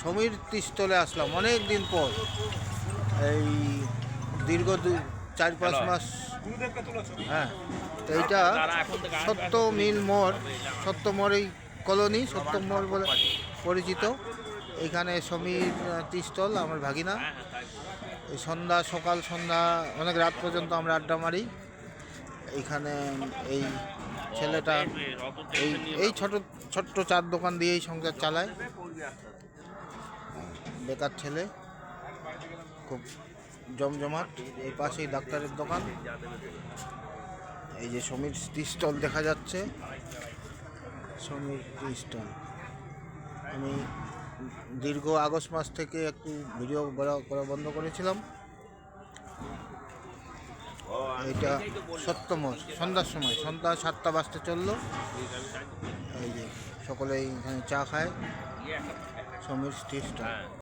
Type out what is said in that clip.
সমীর তীরস্থলে আসলাম অনেক দিন পর। এই দীর্ঘ 4-5 মাস। হ্যাঁ, তো এইটা সত্য মিল মোড়, সত্য মোড় এই কলোনি সত্য মোড় বলে পরিচিত। এখানে সমীর তীরস্থল আমার ভাগিনা। এই সকাল সন্ধ্যা অনেক রাত পর্যন্ত আমরা আড্ডা মারি এইখানে। এই ছেলেটা এই ছোট্ট চার দোকান দিয়েই সংসার চালায়। বেকার ছেলে, খুব জমজমাট। এই পাশেই ডাক্তারের দোকান। এই যে সমীর টি স্টল দেখা যাচ্ছে, সমীর টি স্টল। আমি দীর্ঘ আগস্ট মাস থেকে একটু ভিডিও করা বন্ধ করেছিলাম। এইটা সত্যমোড়, সন্ধ্যার সময়, সন্ধ্যা 7টা বাজতে চললো। এই যে সকলেই এখানে চা খায়, সমীর টি স্টল।